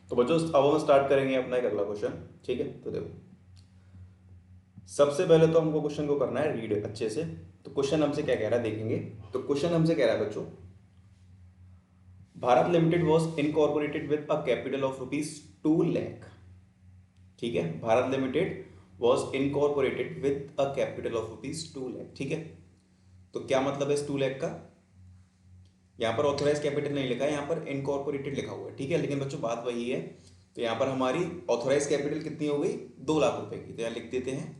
तो बच्चों अब हम स्टार्ट करेंगे अपना एक अगला क्वेश्चन। ठीक है, तो देखो सबसे पहले तो हमको क्वेश्चन को करना है रीड अच्छे से। तो क्वेश्चन हमसे क्या कह रहा है देखेंगे। तो क्वेश्चन हमसे कह रहा है बच्चों, Bharat limited was incorporated with a capital of ₹2 lakh. ठीक है, Bharat limited was incorporated with a capital of ₹2 lakh. ठीक है, तो क्या मतलब है इस 2 लाख का। यहाँ पर ऑथोराइज कैपिटल नहीं लिखा है, यहाँ पर इनकॉर्पोरेटेड लिखा हुआ है। ठीक है, लेकिन बच्चों बात वही है। तो यहाँ पर हमारी ऑथोराइज कैपिटल कितनी हो गई, 2 लाख रुपए की। तो यहाँ लिख देते हैं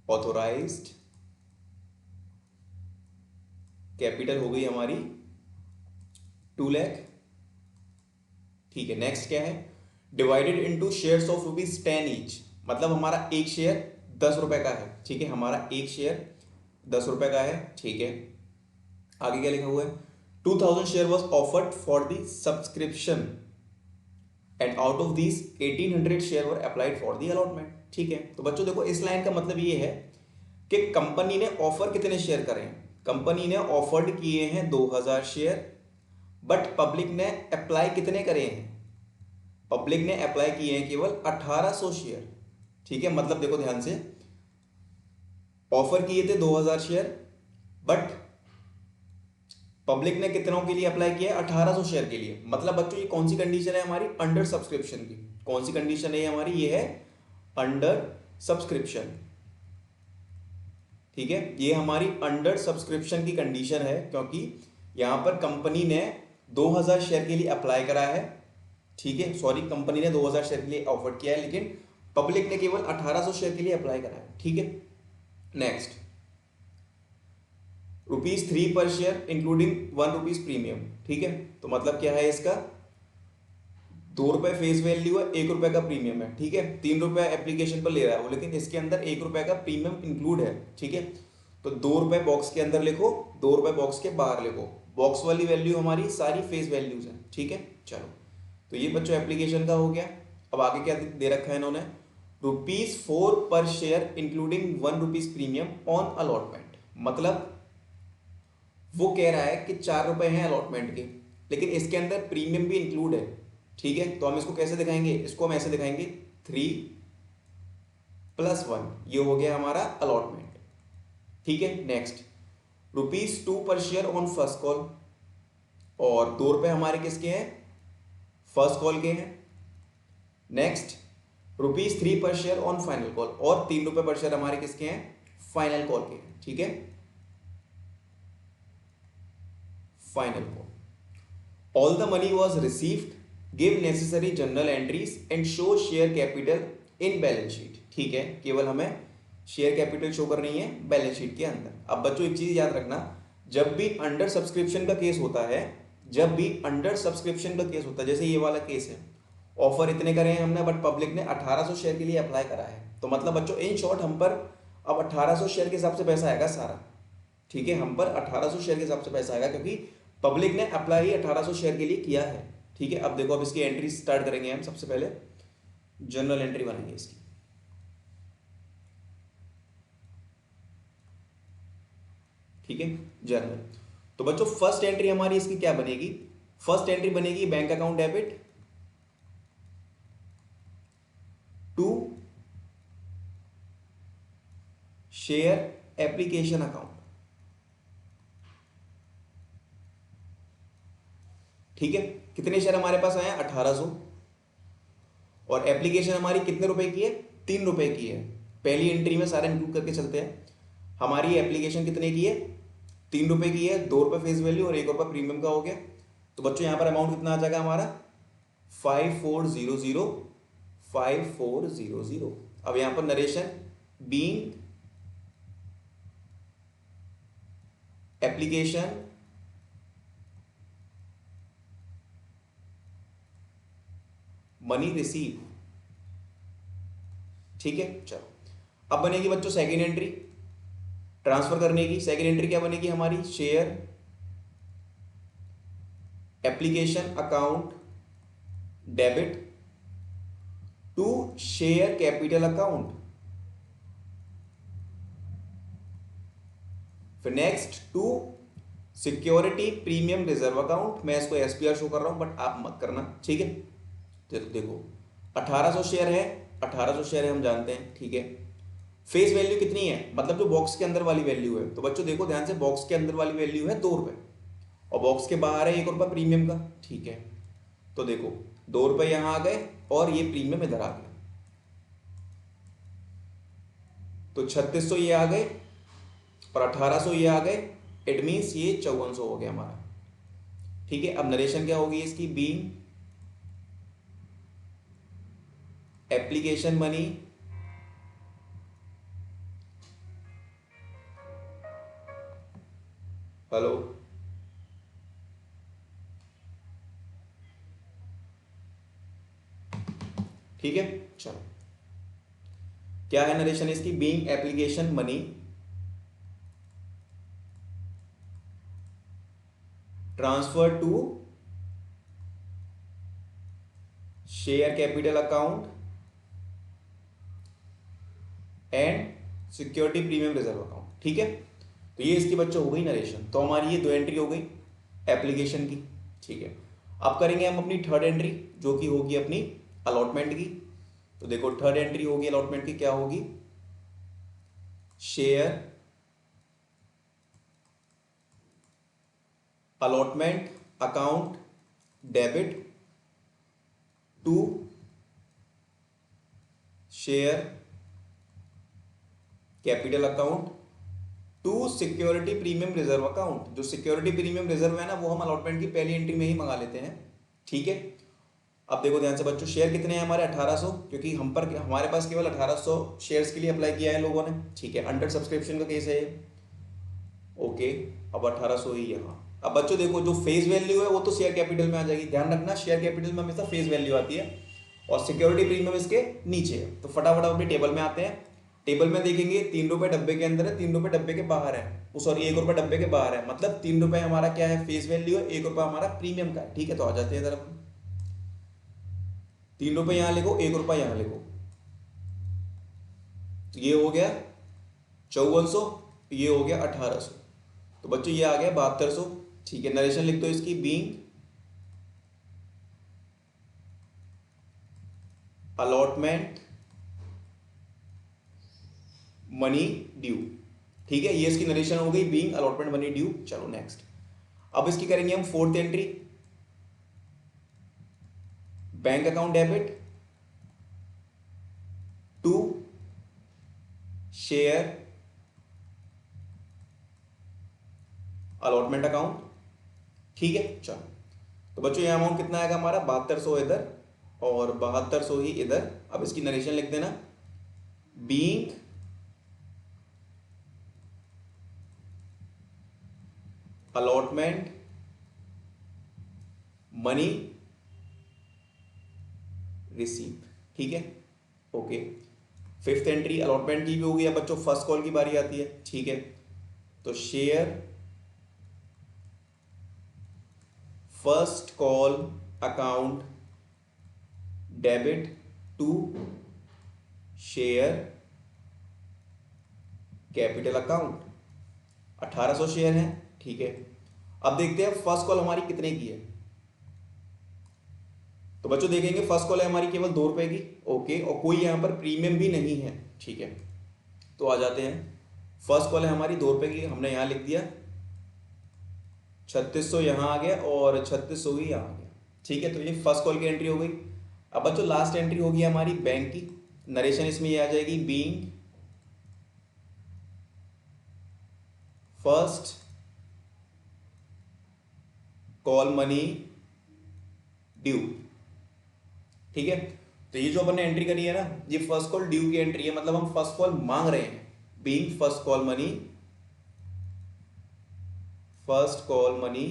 ऑथोराइज्ड कैपिटल हो गई हमारी 2 लाख। ठीक है, नेक्स्ट क्या है, divided into shares of ₹10 each. मतलब हमारा एक शेयर 10 रुपए का है। ठीक है, हमारा एक शेयर 10 रुपए का है। ठीक है, आगे क्या लिखा हुआ है, 2000 share was offered for the subscription and out of these 1800 share were applied for the allotment. ठीक है, तो बच्चों देखो इस लाइन का मतलब ये है कि कंपनी ने ऑफर कितने शेयर करे हैं। कंपनी ने ऑफर्ड किए हैं 2000 शेयर, बट पब्लिक ने अप्लाई कितने करे हैं, पब्लिक ने अप्लाई किए हैं केवल 1800 शेयर। ठीक है, मतलब देखो ध्यान से, ऑफर किए थे 2000 शेयर, बट पब्लिक ने कितनों के लिए अप्लाई किया है, 1800 शेयर के लिए। मतलब बच्चों ये कौन सी कंडीशन है हमारी, अंडर सब्सक्रिप्शन की। कौन सी कंडीशन है हमारी, ये है अंडर सब्सक्रिप्शन। ठीक है, ये हमारी अंडर सब्सक्रिप्शन की कंडीशन है, क्योंकि यहां पर कंपनी ने 2000 शेयर के लिए अप्लाई करा है। ठीक है, सॉरी, कंपनी ने 2000 शेयर के लिए ऑफर किया है, लेकिन पब्लिक ने केवल 1800 शेयर के लिए अप्लाई करा है। ठीक है, नेक्स्ट, ₹3 पर शेयर इंक्लूडिंग ₹1 प्रीमियम। ठीक है, तो मतलब क्या है इसका, ₹2 फेस वैल्यू है, ₹1 का प्रीमियम है। ठीक है, ₹3 एप्लीकेशन पर ले रहा है वो, लेकिन इसके अंदर ₹1 का प्रीमियम इंक्लूड है। ठीक है, तो ₹2 बॉक्स के अंदर लिखो, ₹2 बॉक्स के बाहर लिखो। बॉक्स वाली वैल्यू हमारी सारी फेस वैल्यूज हैं। ठीक है, चलो, तो ये बच्चों एप्लीकेशन का हो गया। अब आगे क्या दे रखा है इन्होंने, ₹4 पर share including ₹1 premium on allotment. मतलब वो कह रहा है कि ₹4 हैं अलॉटमेंट के, लेकिन इसके अंदर प्रीमियम भी इंक्लूड है। ठीक है, तो हम इसको कैसे दिखाएंगे, इसको हम ऐसे दिखाएंगे 3+1, ये हो गया हमारा अलॉटमेंट। ठीक है, नेक्स्ट, ₹2 पर शेयर ऑन फर्स्ट कॉल, और ₹2 हमारे किसके हैं, फर्स्ट कॉल के हैं। नेक्स्ट, ₹3 पर शेयर ऑन फाइनल कॉल, और ₹3 पर शेयर हमारे किसके हैं, फाइनल कॉल के हैं। ठीक है, final call. All the money was received. Give necessary journal entries and show share capital in balance sheet. ठीक है, केवल हमें शेयर कैपिटल शो करनी है बैलेंस शीट के अंदर। अब बच्चों एक चीज याद रखना, जब भी अंडर सब्सक्रिप्शन का केस होता है, जब भी अंडर सब्सक्रिप्शन का केस होता है, जैसे ये वाला केस है, ऑफर इतने करे हैं हमने, बट पब्लिक ने 1800 शेयर के लिए अप्लाई करा है। तो मतलब बच्चों इन शॉर्ट हम पर अब 1800 शेयर के हिसाब से पैसा आएगा सारा। ठीक है, हम पर 1800 शेयर के हिसाब से पैसा आएगा, क्योंकि पब्लिक ने अप्लाई 1800 शेयर के लिए किया है। ठीक है, अब देखो, अब इसकी एंट्री स्टार्ट करेंगे हम। सबसे पहले जनरल एंट्री बनाएंगे इसकी। ठीक है, जर्नल। तो बच्चों फर्स्ट एंट्री हमारी इसकी क्या बनेगी, फर्स्ट एंट्री बनेगी bank account debit to share application account. ठीक है, कितने शेयर हमारे पास आए हैं, 1800, और एप्लीकेशन हमारी कितने रुपए की है, ₹3 की है। पहली एंट्री में सारा इंक्लूड करके चलते हैं। हमारी एप्लीकेशन कितने की है, ₹3 की है, ₹2 फेस वैल्यू और ₹1 प्रीमियम का हो गया। तो बच्चों यहां पर अमाउंट कितना आ जाएगा हमारा, 5400, 5400। अब यहां पर narration, being application money receive. ठीक है, चलो अब बनेगी बच्चों सेकेंड एंट्री ट्रांसफर करने की। सेकेंड एंट्री क्या बनेगी हमारी, share application account debit to share capital account. फिर next, to security premium reserve account. मैं इसको एसपीआर शो कर रहा हूं, बट आप मत करना। ठीक है, देखो 1800 शेयर है, 1800 शेयर है हम जानते हैं, ठीक है। फेस वैल्यू कितनी है, मतलब जो बॉक्स के अंदर वाली वैल्यू है, तो बच्चों देखो ध्यान से, बॉक्स के अंदर वाली वैल्यू है 2 रुपए और बॉक्स के बाहर है 1 रुपया प्रीमियम का, ठीक है। तो देखो 2 रुपए यहां आ गए और ये प्रीमियम इधर आ गया, तो 3600 ये आ गए और 1800 ये आ गए। इट मीन्स ये 5400 हो गया हमारा, ठीक है। अब नरेशन क्या होगी इसकी, बीइंग एप्लीकेशन मनी हेलो, ठीक है। चलो क्या है नरेशन इसकी, being application money transfer to share capital account and security premium reserve account, ठीक है। तो ये इसकी बच्चों हो गई नरेशन, तो हमारी ये 2 एंट्री हो गई एप्लीकेशन की, ठीक है। अब करेंगे हम अपनी थर्ड एंट्री जो कि होगी अपनी अलॉटमेंट की। तो देखो थर्ड एंट्री होगी अलॉटमेंट की, क्या होगी, share allotment account debit to share capital account to security premium reserve account. जो सिक्योरिटी प्रीमियम रिजर्व है ना, वो हम अलॉटमेंट की पहली एंट्री में ही मंगा लेते हैं, ठीक है। अब देखो ध्यान से बच्चों, शेयर कितने हैं हमारे 1800, क्योंकि हमारे पास केवल 1800 शेयर्स के लिए अप्लाई किया है लोगों ने, ठीक है। अंडर सब्सक्रिप्शन का केस है ये, ओके। अब 1800 ही यहाँ। अब बच्चों देखो जो फेस वैल्यू है वो तो शेयर कैपिटल में आ जाएगी, ध्यान रखना शेयर कैपिटल में हमेशा फेस वैल्यू आती है और सिक्योरिटी प्रीमियम इसके नीचे है। तो फटाफट अपने टेबल में आते हैं, टेबल में देखेंगे 3 रुपए डब्बे के अंदर है, 3 रुपए डब्बे के बाहर है, सॉरी 1 रुपए डब्बे के बाहर है, मतलब 3 रुपए हमारा क्या है, फेस वैल्यू है, 1 रुपया हमारा प्रीमियम का है, ठीक है। तो आ जाते हैं इधर, 3 रुपए यहां लिखो, 1 रुपया यहां लिखो, तो ये हो गया 5400, ये हो गया 1800, तो बच्चों ये आ गया 7200, ठीक है। नरेशन लिख दो इसकी, बीइंग अलॉटमेंट मनी ड्यू, ठीक है। ये इसकी नरेशन हो गई, बीइंग अलॉटमेंट मनी ड्यू। चलो नेक्स्ट, अब इसकी करेंगे हम fourth entry, bank account debit to share allotment account, ठीक है। चलो तो बच्चों ये अमाउंट कितना आएगा हमारा, 7200 इधर और 7200 ही इधर। अब इसकी नरेशन लिख देना, बीइंग अलॉटमेंट मनी रिसीव, ठीक है, ओके। फिफ्थ एंट्री अलॉटमेंट की भी होगी। अब बच्चों फर्स्ट कॉल की बारी आती है, ठीक है। तो share first call account debit to share capital account, 1800 share हैं, ठीक है। अब देखते हैं फर्स्ट कॉल हमारी कितने की है। तो बच्चों देखेंगे फर्स्ट कॉल है हमारी केवल 2 रुपए की, ओके, और कोई यहां पर प्रीमियम भी नहीं है, ठीक है। तो आ जाते हैं, फर्स्ट कॉल है हमारी 2 रुपए की, हमने यहां लिख दिया, 3600 यहां आ गया और 3600 ही यहां आ गया, ठीक है। तो ये फर्स्ट कॉल की एंट्री हो गई। अब बच्चों लास्ट एंट्री होगी हमारी बैंक की, नरेशन इसमें ये आ जाएगी, being first call money due, ठीक है। तो ये जो अपन ने एंट्री करी है ना, ये फर्स्ट कॉल ड्यू की एंट्री है, मतलब हम फर्स्ट कॉल मांग रहे हैं, being first call money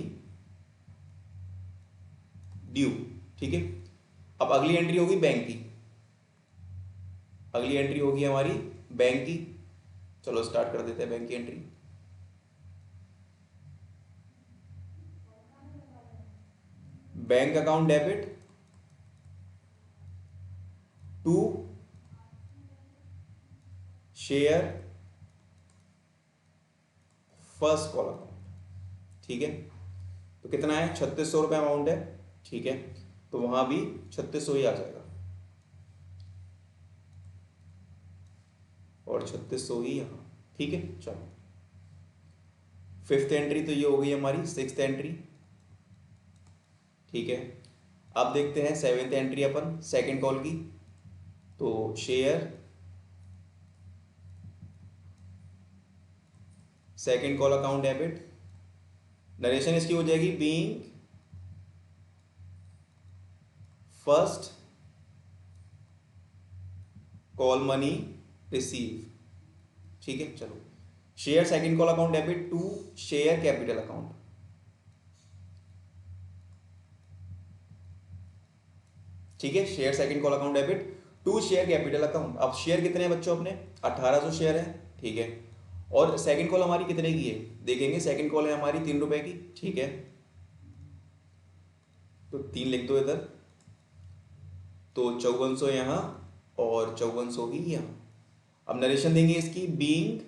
due, ठीक है। अब अगली एंट्री होगी बैंक की, अगली एंट्री होगी हमारी बैंक की। चलो स्टार्ट कर देते हैं बैंक की entry. Bank account debit to share first call account, ठीक है। तो कितना है, 3600 रुपये अमाउंट है, ठीक है। तो वहां भी 3600 ही आ जाएगा और 3600 ही यहाँ। ठीक है, चलो फिफ्थ एंट्री तो ये हो गई हमारी, सिक्स्थ एंट्री। ठीक है, अब देखते हैं सेवेंथ एंट्री अपन सेकंड कॉल की। तो share second call account debit, narration इसकी हो जाएगी being first call money receive. ठीक है, चलो share second call account debit to share capital account. ठीक है, share second call account debit to share capital account. अब शेयर कितने हैं बच्चों अपने, 1800 शेयर है। ठीक है, और सेकंड कॉल हमारी कितने की है देखेंगे, सेकंड कॉल है हमारी 3 रुपए की। ठीक है, तो 3 लिख दो इधर, तो 5400 यहाँ और 5400 ही यहाँ। अब नरेशन देंगे इसकी being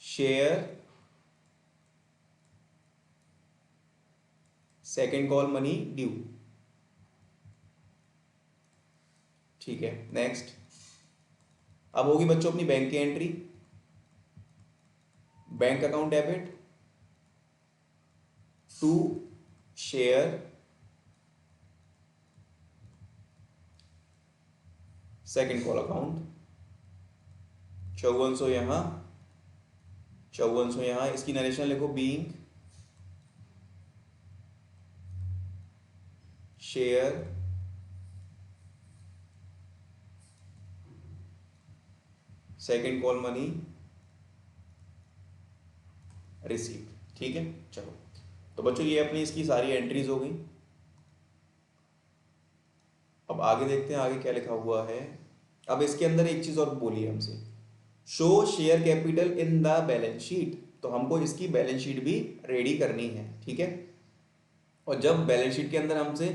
share second call money due. ठीक है, नेक्स्ट। अब होगी बच्चों अपनी बैंक की entry, bank account debit to share second call account. 5400 यहाँ 5400 यहाँ, इसकी नरेशन लिखो being share second call money receive. ठीक है, चलो तो बच्चों ये अपनी इसकी सारी एंट्रीज हो गई। अब आगे देखते हैं आगे क्या लिखा हुआ है। अब इसके अंदर एक चीज और बोली है हमसे, show share capital in the balance sheet. तो हमको इसकी बैलेंस शीट भी रेडी करनी है। ठीक है, और जब बैलेंस शीट के अंदर हमसे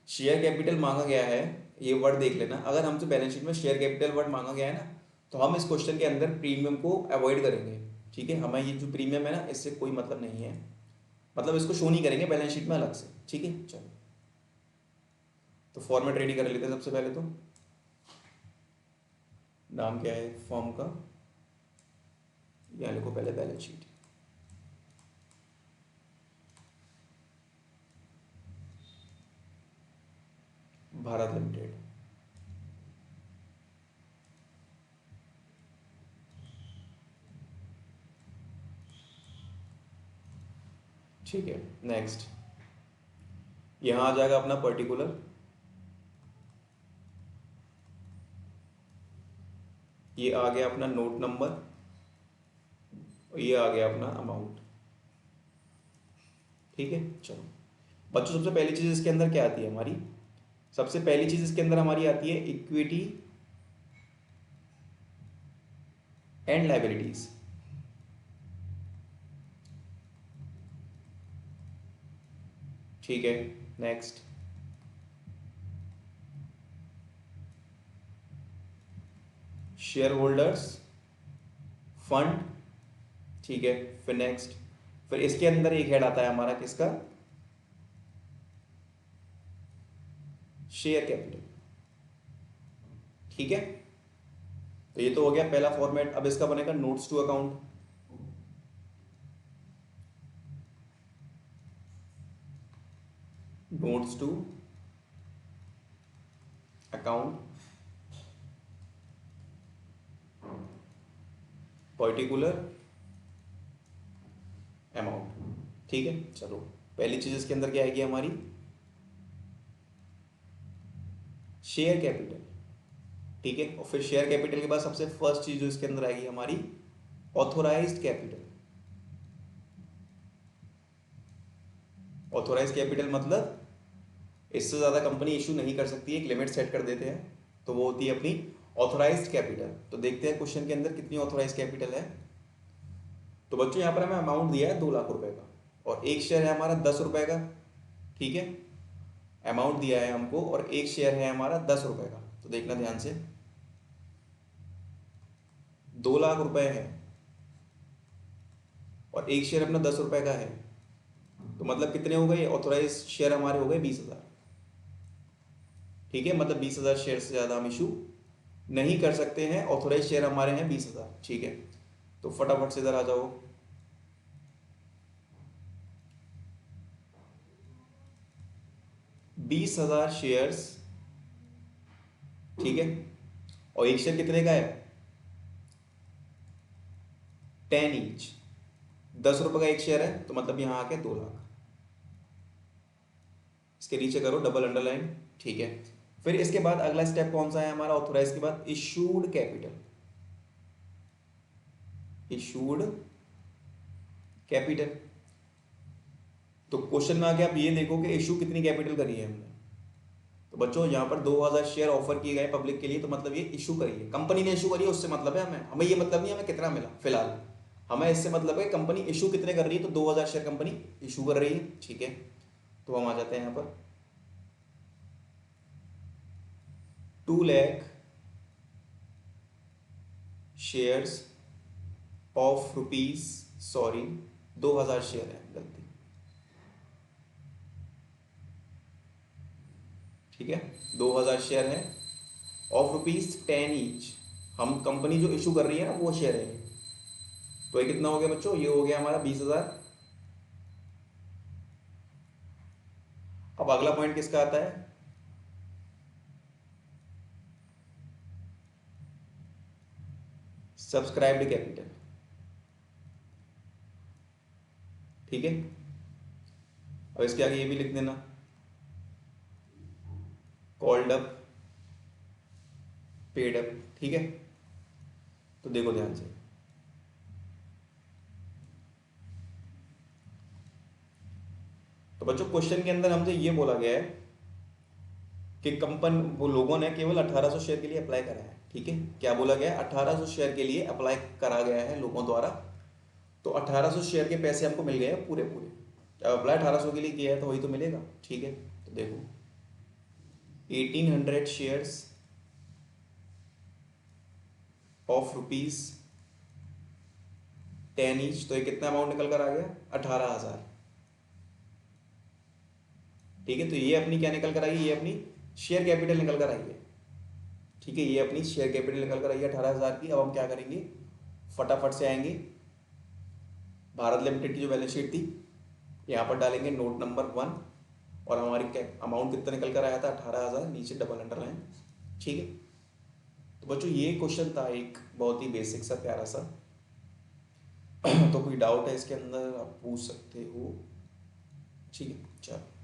शेयर कैपिटल मांगा गया है, ये वर्ड देख लेना, अगर हमसे बैलेंस शीट में शेयर कैपिटल वर्ड मांगा गया है ना, तो हम इस क्वेश्चन के अंदर प्रीमियम को अवॉइड करेंगे। ठीक है, हमें ये जो प्रीमियम है ना, इससे कोई मतलब नहीं है, मतलब इसको शो नहीं करेंगे बैलेंस शीट में अलग से। ठीक है, चलो तो फॉर्मेट रेडी कर लेते हैं। सबसे पहले तो नाम क्या है फॉर्म का, यहाँ लिखो पहले बैलेंस शीट। भारत लिमिटेड। ठीक है, नेक्स्ट यहां आ जाएगा अपना पर्टिकुलर, ये आ गया अपना नोट नंबर, और ये आ गया अपना अमाउंट। ठीक है, चलो बच्चों सबसे पहली चीज इसके अंदर क्या आती है हमारी, सबसे पहली चीज इसके अंदर हमारी आती है इक्विटी एंड लायबिलिटीज। ठीक है, नेक्स्ट शेयर होल्डर्स फंड। ठीक है, फिर नेक्स्ट, फिर इसके अंदर एक हेड आता है हमारा किसका, शेयर कैपिटल। ठीक है, तो ये तो हो गया पहला फॉर्मेट। अब इसका बनेगा notes to account. Notes to account particular amount. ठीक है, चलो पहली चीज इसके अंदर क्या आएगी हमारी, शेयर कैपिटल। ठीक है, और फिर शेयर कैपिटल के बाद सबसे फर्स्ट चीज जो इसके अंदर आएगी हमारी ऑथोराइज्ड कैपिटल। ऑथोराइज्ड कैपिटल मतलब इससे ज्यादा कंपनी इशू नहीं कर सकती, एक लिमिट सेट कर देते हैं, तो वो होती है अपनी ऑथोराइज्ड कैपिटल। तो देखते हैं क्वेश्चन के अंदर कितनी ऑथोराइज्ड कैपिटल है। तो बच्चों यहाँ पर हमें अमाउंट दिया है 2 लाख रुपए का, और एक शेयर है हमारा 10 रुपए का। ठीक है, अमाउंट दिया है हमको और एक शेयर है हमारा 10 रुपए का। तो देखना ध्यान से, 2 लाख रुपए है और एक शेयर अपना 10 रुपए का है, तो मतलब कितने हो गए ऑथोराइज शेयर हमारे हो गए 20,000। ठीक है, मतलब 20,000 शेयर से ज़्यादा हम इशू नहीं कर सकते हैं, ऑथोराइज शेयर हमारे हैं 20,000। ठीक है, तो फटाफट से इधर आ जाओ। 20,000 शेयर्स, ठीक है, और एक शेयर कितने का है 10 ईच, 10 रुपए का एक शेयर है, तो मतलब यहां आके 2 लाख। इसके नीचे करो डबल अंडरलाइन। ठीक है, फिर इसके बाद अगला स्टेप कौन सा है हमारा ऑथोराइज के बाद, इशूड कैपिटल। इशूड कैपिटल, तो क्वेश्चन में आके आप ये देखो कि इशू कितनी कैपिटल करी है हमने। तो बच्चों यहाँ पर 2,000 शेयर ऑफर किए गए पब्लिक के लिए, तो मतलब ये इशू करी है, कंपनी ने इशू करी है, उससे मतलब है हमें, हमें ये मतलब नहीं हमें कितना मिला फिलहाल, हमें इससे मतलब है कंपनी इशू कितने कर रही है, तो 2,000 शेयर कंपनी इशू कर रही है। ठीक है, तो हम आ जाते हैं यहाँ पर 2 lakh shares of rupees, sorry 2,000 share है, गलती। ठीक है, 2,000 शेयर है ऑफ रुपीज 10 ईच, हम कंपनी जो इशू कर रही है ना वो शेयर है। तो ये कितना हो गया बच्चों, ये हो गया हमारा 20,000। अब अगला पॉइंट किसका आता है, सब्सक्राइब्ड कैपिटल। ठीक है, अब इसके आगे ये भी लिख देना, कॉल्ड अप, पेड अप। ठीक है, तो देखो ध्यान से, तो बच्चों क्वेश्चन के अंदर हमसे ये बोला गया है कि कंपनी, वो लोगों ने केवल 1,800 शेयर के लिए अप्लाई करा है। ठीक है, क्या बोला गया है, 1,800 शेयर के लिए अप्लाई करा गया है लोगों द्वारा, तो 1,800 शेयर के पैसे हमको मिल गए हैं पूरे पूरे। अब अप्लाई 1,800 के लिए किया है तो वही तो मिलेगा। ठीक है, तो देखो 1,800 शेयर्स ऑफ रुपीज 10 ईच, तो ये कितना अमाउंट निकल कर आ गया 18,000। ठीक है, तो ये अपनी क्या निकल कर आई, ये अपनी शेयर कैपिटल निकल कर आई है। ठीक है, ये अपनी शेयर कैपिटल निकल कर आई है 18,000 की। अब हम क्या करेंगे, फटाफट से आएंगे भारत लिमिटेड की जो बैलेंस शीट थी, यहाँ पर डालेंगे नोट नंबर 1, और हमारी अमाउंट कितना निकल कर आया था 18,000, नीचे डबल अंडरलाइन। ठीक है, तो बच्चों ये क्वेश्चन था एक बहुत ही बेसिक सा प्यारा सा। तो कोई डाउट है इसके अंदर आप पूछ सकते हो। ठीक है, चलो।